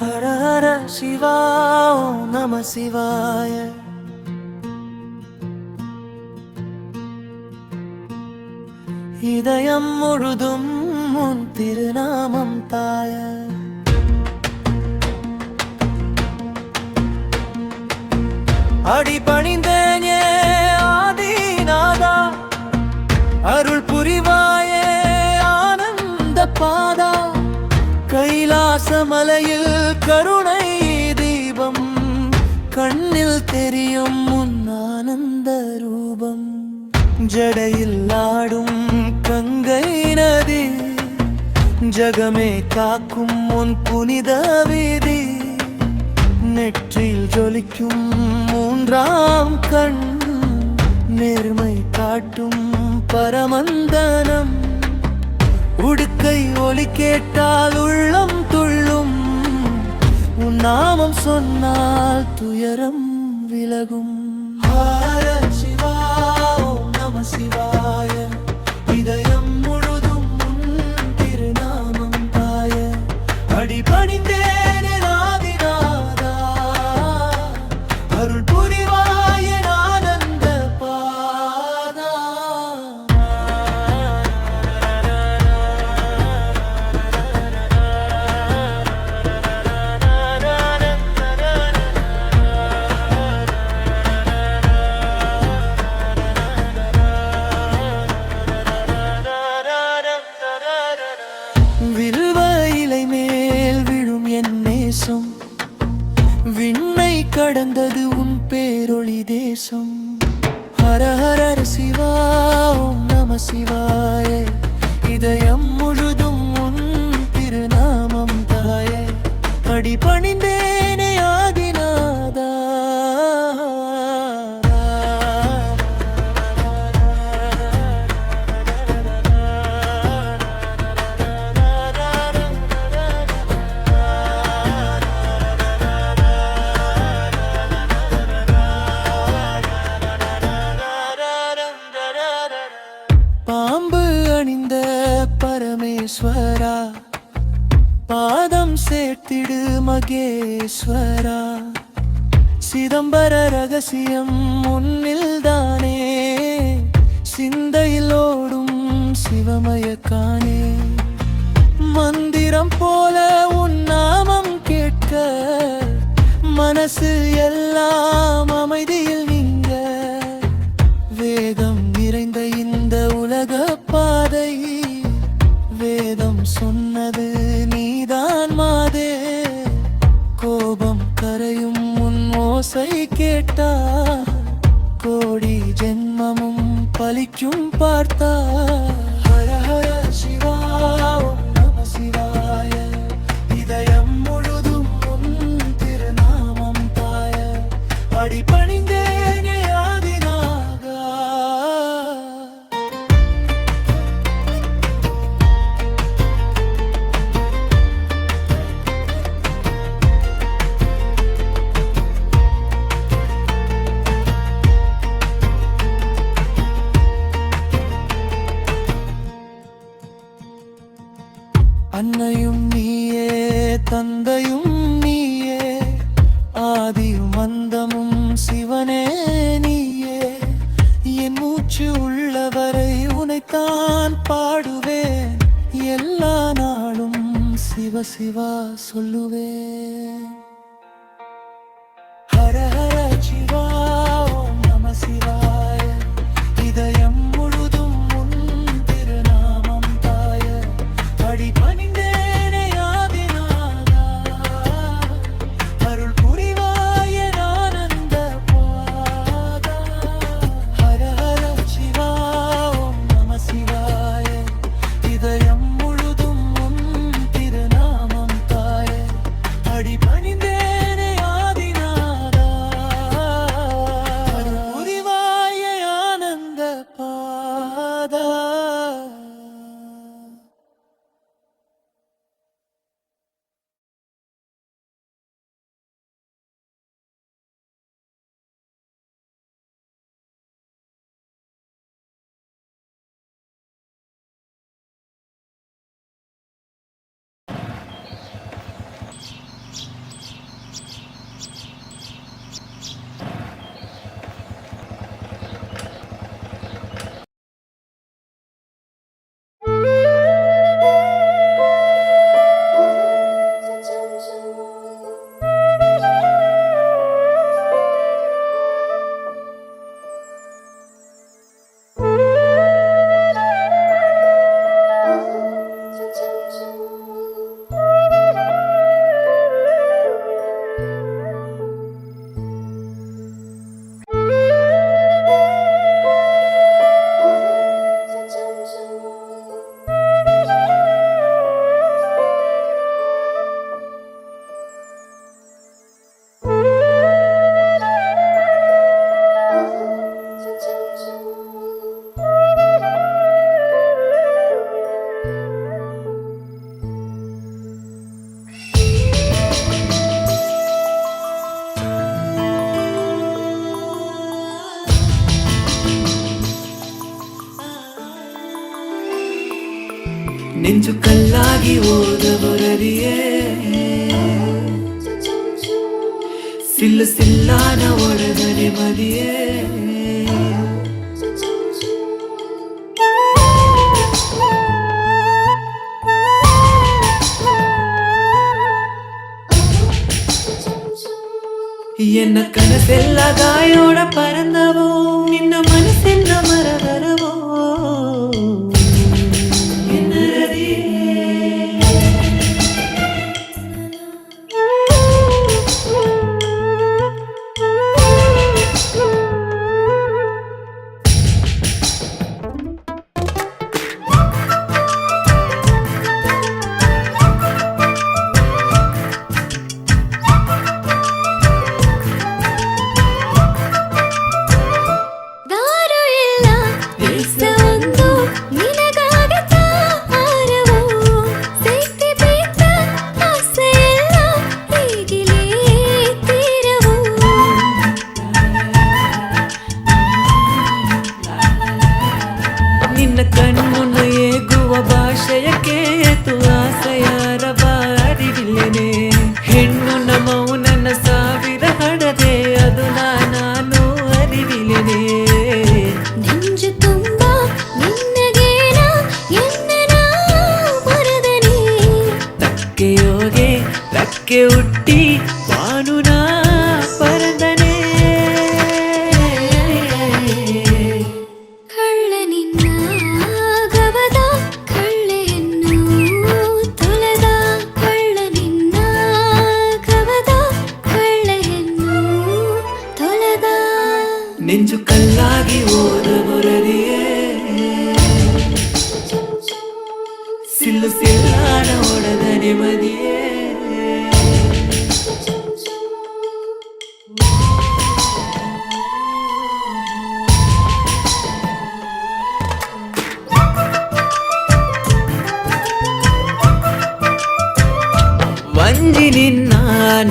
ஹர ஹர சிவா ஓம் நம சிவாய. இதயம் முழுதும் உன் திருநாமம் தாய. அடிபணிந்தேனே ஆதிநாதா, அருள் புரிவாயே ஆனந்த பாதா. கைலாச மலையில் கருணை தீபம், கண்ணில் தெரியும் உன் ஆனந்த ரூபம். ஜடையில் ஆடும் கங்கை நதி, ஜகமே காக்கும் உன் புனித வீதி. நெற்றில் ஜொலிக்கும் மூன்றாம் கண், நேர்மை காட்டும் பரமந்தனம். உடுக்கை ஒலி கேட்டால் உள்ளம் துள்ளும், உன் நாமம் சொன்னால் துயரம் விலகும். ஹர சிவா ஓம் நம சிவாய. இதயம் முழுதும் உன் திருநாமம் தாய. அடிபணிந்தேனே ஆதிநாதா, அருள் புரிவாய ஆனந்த பாதா. வில்வ இலை மேல் விழும் என் நேசம், விண்ணை கடந்தது உன் பேரொளி தேசம். ஹர ஹர சிவா ஓம் நம சிவாய. இதயம் முழுதும் உன் திருநாமம் தாயே. அடிபணிந்தேனே ஆதிநாதா. பாம்பு அணிந்த பரமேஸ்வரா, பாதம் சேர்த்திடு மகேஸ்வரா. சிதம்பர ரகசியம் உன்னில்தானே, சிந்தையில் ஓடும் சிவமயக்கானே. மந்திரம் போல உன் நாமம் கேட்க, மனசு எல்லாம் அமைதியில் நீங்க. வேகம் நிறைந்த இந்த உலக பாதை, வேதம் சொன்னது நீதான் மாதே. கோபம் கரையும் உன் ஓசை கேட்டா, கோடி ஜென்மமும் பலிக்கும் பார்த்தா. ஹர ஹர சிவா ஓம் நம சிவாய. இதயம் முழுதும் உன் திருநாமம் தாய. அடிபணிந்தேனே ஆதிநாதா. அன்னையும் நீயே தந்தையும் நீயே, ஆதியும் அந்தமும் சிவனே நீயே. என் மூச்சு உள்ளவரை உனைத்தான் பாடுவேன், எல்லா நாளும் சிவ சிவா சொல்லுவேன். ஹர ஹர சிவா ஓம் நம சிவாய. இதயம் முழுதும் உன் திருநாமம் தாய. அடிபணிந்தேனே ஆதிநாதா, அருள் புரிவாய ஆனந்த பாதா. ஹர ஹர சிவா ஓம் நம சிவாய. இதயம் முழுதும் உன் திருநாமம் தாய. அடிபணிந்தேனே ಓದ ಬರದಿಯೇ ಸಿಲ್ಲು ಸಿಲ್ಲಾನ ಒಡೆದ ನೆಮ್ಮದಿಯೇ என்ன கனசெல்ல காயோட பறந்தவோ நின்ன மனசென்ன மரவரவோ என்னரதி ನಿನ್ನ ಕಣ್ಮುನ್ನ ಏಗುವ ಭಾಷೆಯ ಕೇತು ಆಸೆಯಾರ ಬಾರಿವಿಲ್ಲೇನೆ ಹೆಣ್ಣು ನಮೌನನ್ನ ಸಾವಿರ ಹಡದೆ ಅದು ನಾನು ಅರಿವಿಲ್ಲೇನೆ ನೆಂಜು ತುಂಬ ನಿನ್ನಗೇನ ಎನ್ನ ಮರದನೆ ತಕ್ಕೆಯೋಗೆ ತಕ್ಕೆ ಹುಟ್ಟಿ ಬಾನುನ ಪರದನೆ ನೆಂಜು ಕಲ್ಲಾಗಿ ಓದ ಬರದಿಯೇ ಸಿಲ್ಲು ಸಿಲ್ಲಾನ ಒಡೆದ ನೆಮ್ಮದಿಯೇ ವಂಜಿ ನಿನ್ನ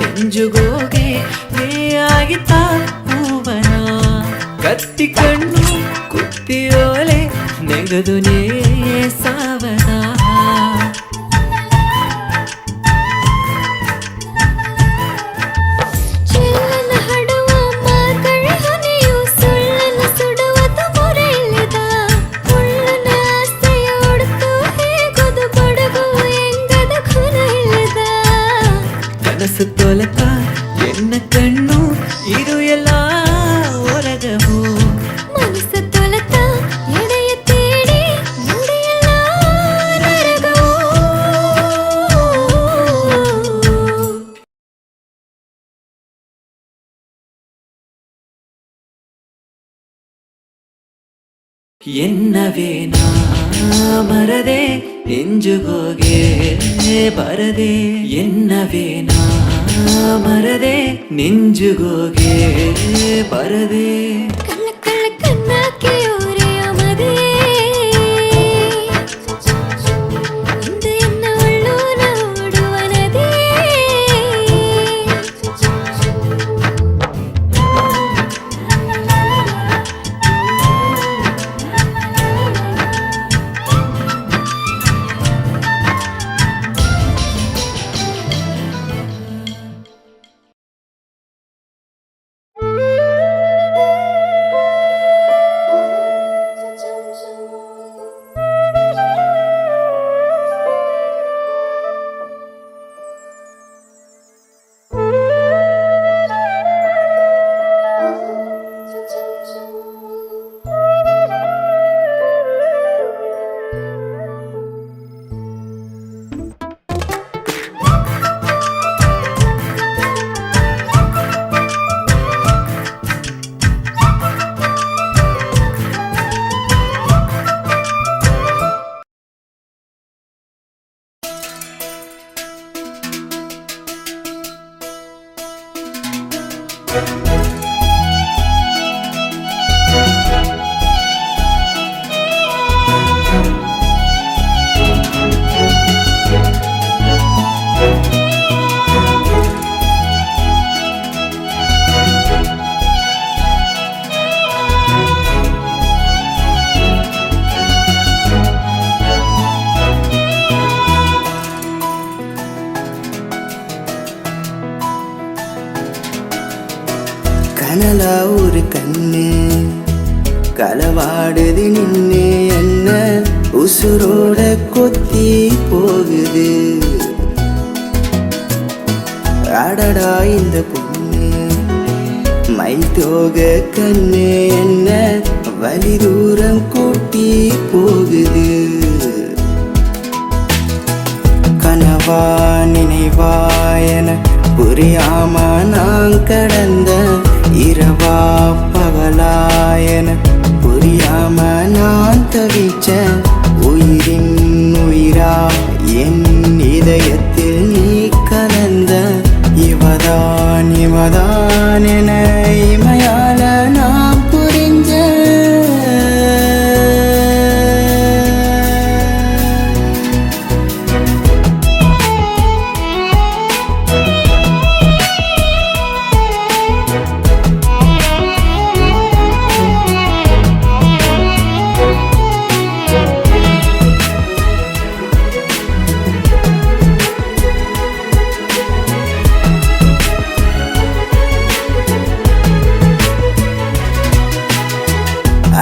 ನೆಂಜುಗೋಗೆ ಮೇಯಾಗಿತ್ತ ಹೂವನ ಕತ್ತಿ ಕಣ್ಣು ಕುತ್ತಿಯೋಲೆ ನೆಗದು ನೇ ಸಾವನ ಚೆಲ್ಲನ ಹಡುವ ಮಾತಳ ಹೊನೆಯು ಸುಳ್ಳನ ಸುಡುವುದು ಮೊರೆಯಿಲ್ಲದ ಉಳ್ಳನ ಆಸೆಯ ಒಡ್ತು ಹೇಗುದು ಬಡಗು ಎಂಗದ ಖುನ ಇಲ್ಲದ ಕನಸು ತೊಲಕ ಎನ್ನ ಕಣ್ಣು ಇರು ಎಲ್ಲ ಹೊರಗವು ಮನಸ್ಸು ತೊಲತ ಎಡೆಯ ತೇಡಿ ನುಡಿಯಲ್ಲ ನರಗವು ಎನ್ನವೇನ ಮರದೆ ನೆಂಜುಗೋಗೆ ಬರದೆ ಎನ್ನವೇನ ಮರದೆ ನೆಂಜುಗೋಗೆ ಬರದೆ ಕಳ್ಳ ಕಳ್ಳ ಕಣ್ಣಾಕೆ ಓರೆಯ ಮದಿಯೇ ಇಂದು ಎನ್ನ ಒಳ್ಳು ನೋಡುವ ನದಿಯೇ கனலா ஒரு கண்ணு களவாடுது நின்னு என்ன உசுரோட கொத்தி போகுது. அடடா இந்த பொண்ணு மயில் தோக கண்ணு என்ன வலி தூரம் கூட்டி போகுது. கனவா நினைவா என புரியாம நான் கடந்த இரவா பகலா என புரியாம நான் தவிச்ச உயிரின் உயிரா என் இதயத்தில் நீ கலந்த இவதான் இவதான் என இமையால நான் புரிஞ்ச.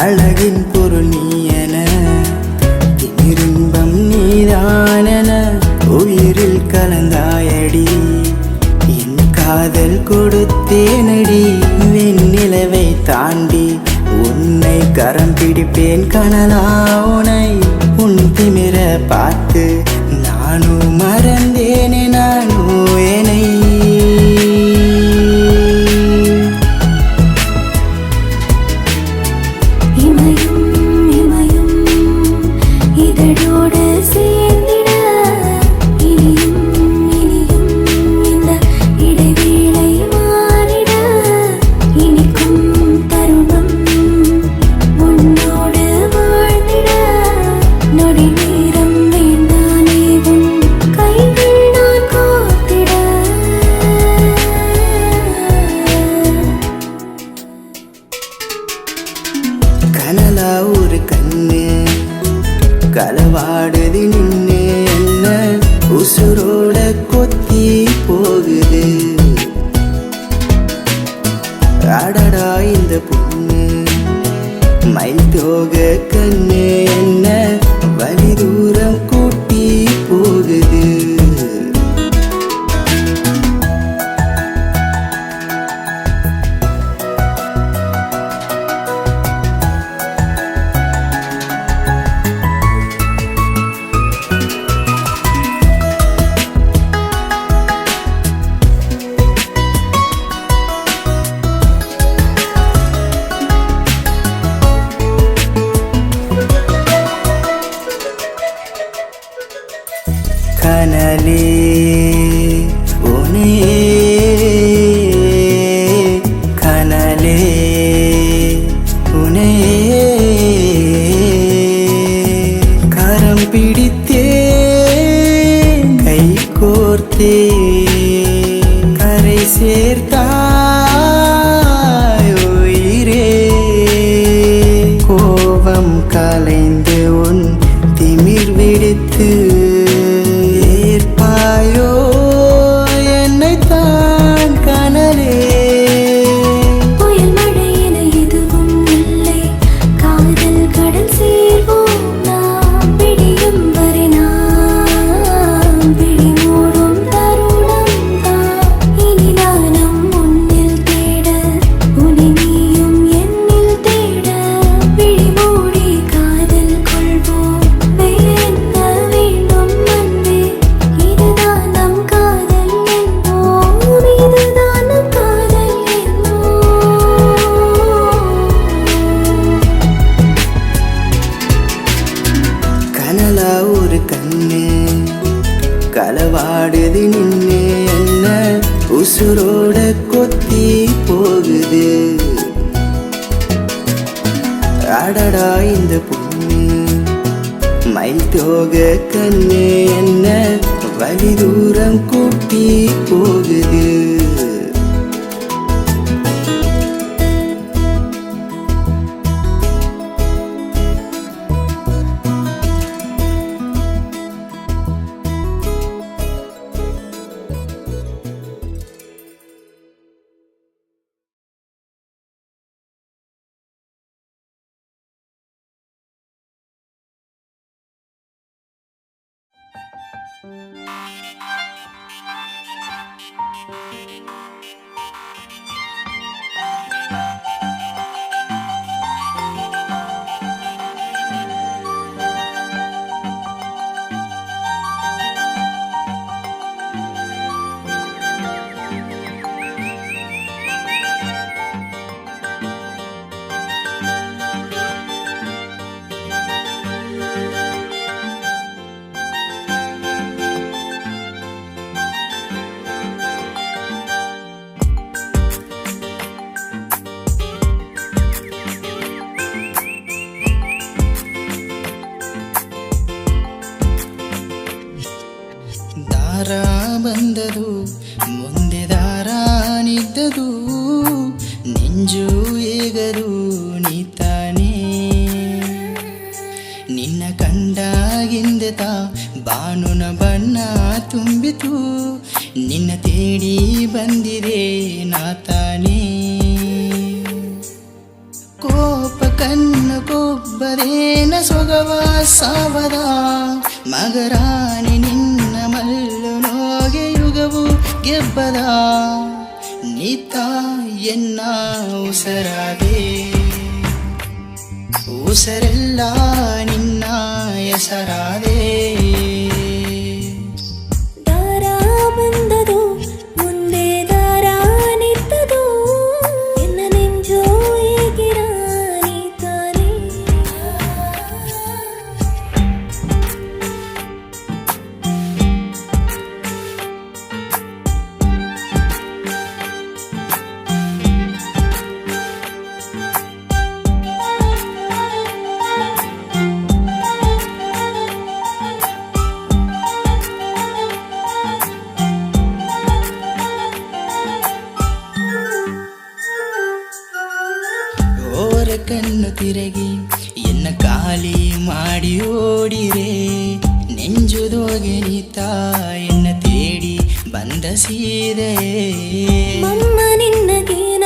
அழகின் பொருள் நீ என திமிரின்பம் நீதானென உயிரில் கலந்தாயடி என் காதல் கொடுத்தேனடி. வெண்ணிலவை தாண்டி உன்னை கரம் பிடிப்பேன் கனலா உனை உன் திமிர பார்த்து நானும் மறந்தேனே நானும் என்னை. இதழோடு சேர்ந்திட இனியும் இனியும் இந்த இடைவேளை மாறிட இனிக்கும் தருணம் உன்னோடு வாழ்ந்திட நொடி நேரம் வேண்டானே உன் கைகள் நான் கோர்த்திட. கனலா ஒரு கண்ணு களவாடுது நின்னு என்ன உசுரோட கொத்தி போகுது. அடடா இந்த பொண்ணு மயில் தோக கண்ணு என்ன வலி தூரம் கூட்டி போகுது. கனலே உனே கனலே உனே கரம் பிடித்தே கை கோர்த்தே கரை சேர்த்தாய் உயிரே. கோபம் கலைந்து உன் திமிர் விடுத்து ஏற்பாயோ என்னைத்தான் கனலே. புயல் மழை என எதுவும் இல்லை காதல் கடல் சேர்வோம் நாம் விடியும் வரை நாம் விழி மூடும் தருணம் தான் இனி நானும் உன்னில் தேட உன்னை நீயும் என்னில் தேட விழி மூடி காதல் கொள்வோம் வேறென்ன வேண்டும் அன்பே இதுதான் நம் காதல் என்போம் இதுதான் நம் காதல் என்போம். கனலா ஒரு கண்ணு களவாடுது நின்னு என்ன உசுரோட கொத்தி போகுது. அடடா இந்த பொண்ணு மயில் தோக கண்ணு என்ன வலி தூரம் கூட்டி போகுது. ದಾರ ಬಂದದು ಮುಂದೆ ದಾರಾನಿದ್ದದು ನೆಂಜು ಏಗದು ನೀತಾನೆ ನಿನ್ನ ಕಂಡಾಗಿಂದೆತ ಬಾನುನ ಬಣ್ಣ ತುಂಬಿತು ನಿನ್ನ ತೇಡಿ ಬಂದಿದೆ ನಾತಾನೆ ಕೋಪ ಕಣ್ಣು ಕೊಬ್ಬರೇನ ಸೊಗವ ಸಾವದ ಮಗರಾಣಿ ನಿನ್ನ ಮಲ್ಲು ನೋಗೆ ಯುಗವು ಗೆಬ್ಬದ ನೀತ ಎನ್ನ ಉಸರಾದೆ ಉಸರೆಲ್ಲ ನಿನ್ನ ಹೆಸರಾದೆ ದಾರ ಬಂದದು ಮುಂದೆ ದಾರ ನಿಂತದು ನಿನ್ನ ನೆಂಜೋ ಈಗಿರ ನೀತಾನೆ ಓರ ಕಣ್ಣು ತಿರುಗಿ ಎನ್ನ ಖಾಲಿ ಮಾಡಿ ಓಡಿರೆ ನೆಂಜುದೋಗೆ ನೀತ ಎನ್ನ ತೇಡಿ ಬಂದ ಸೀರೆ ಮಮ್ಮ ನಿನ್ನಗೇನ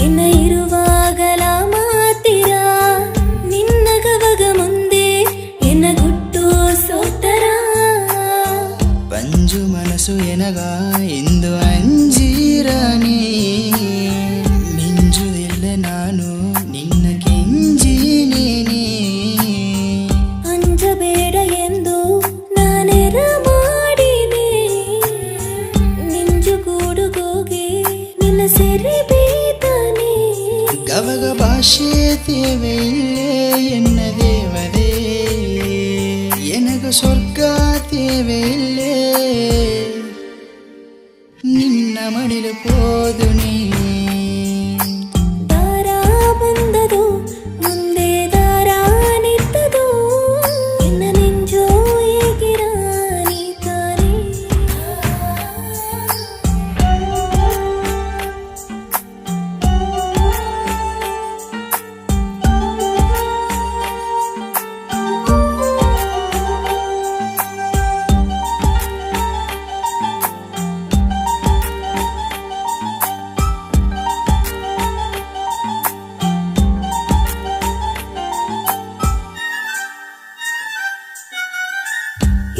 ಎನ್ನ ಇರುವಾಗಲ ಮಾತಿರ ನಿನ್ನ ಗವಗ ಮುಂದೆ ಎನ್ನ ಗುಟ್ಟು ಸೋತರ ಪಂಜು ಮನಸ್ಸು ಎನಗ ಎಂದು ಅಂಜೀರನೇ ಮಿಂಜುದಿಲ್ಲ ನಾನು ನಿನ್ನ ಕೆಂಜಿನೇನೆ ಅಂಜಬೇಡ ಎಂದು ನಾನೆರ ಮಾಡಿದೆ ನಿಂಜುಗೂಡುಗೋಗೆ ನಿನ್ನ ಸೆರೆ ಬೀತಾನೆ ಗವಗ ಭಾಷೆ ತೇವೆ ಎನ್ನ ದೇವರೇ ಎನಗ ಸ್ವರ್ಗ ತೇವೆ ನಿನ್ನ ಮಡಿಲು ಪೋದು ನೀ ದಾರ ಬಂದದು ಮುಂದೆ ದಾರ ನಿಂತದು ನಿನ್ನ ನೆಂಜೋ ಈಗಿರ ನೀತಾನೆ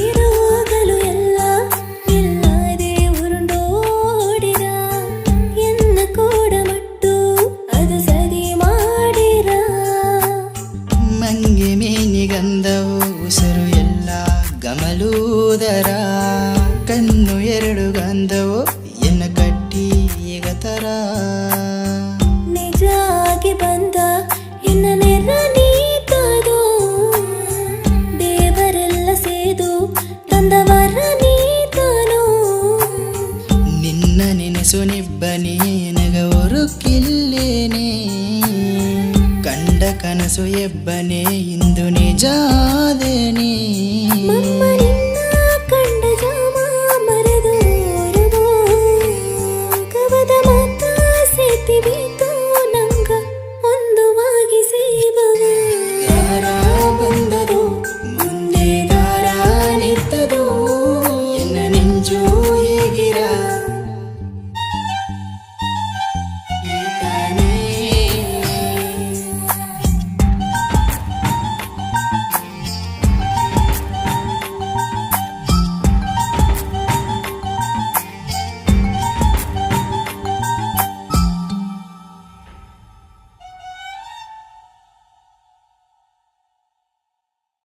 ಇರುವಾಗಲೂ ಎಲ್ಲ ಇಲ್ಲದೆ ಉರುಂಡೋಡಿರ ಎನ್ನ ಕೂಡ ಮಟ್ಟು ಅದು ಸರಿ ಮಾಡಿರ ಮಂಗೆ ಮೇನಿಗಂಧವು ಉಸಿರು ಎಲ್ಲ ಗಮಲೂದರ ಕಣ್ಣು ಎರಡು ಗಂಧವು ಎನ್ನ ಕಟ್ಟಿ ಈಗ ತರ ನಿಜ ಆಗಿ ಬಂದ ಎನ್ನ ನೆರ ನೀತದು ದೇವರೆಲ್ಲ ಸೇದು ತಂದವರ ನೀತನು ನಿನ್ನ ನೆನೆಸು ನಿಬ್ಬನೇ ನಗ ಒರುಕಿಲ್ಲೇನೆ ಕಂಡ ಕನಸು ಎಬ್ಬನೆ ಇಂದು ನಿಜಾದೇನೆ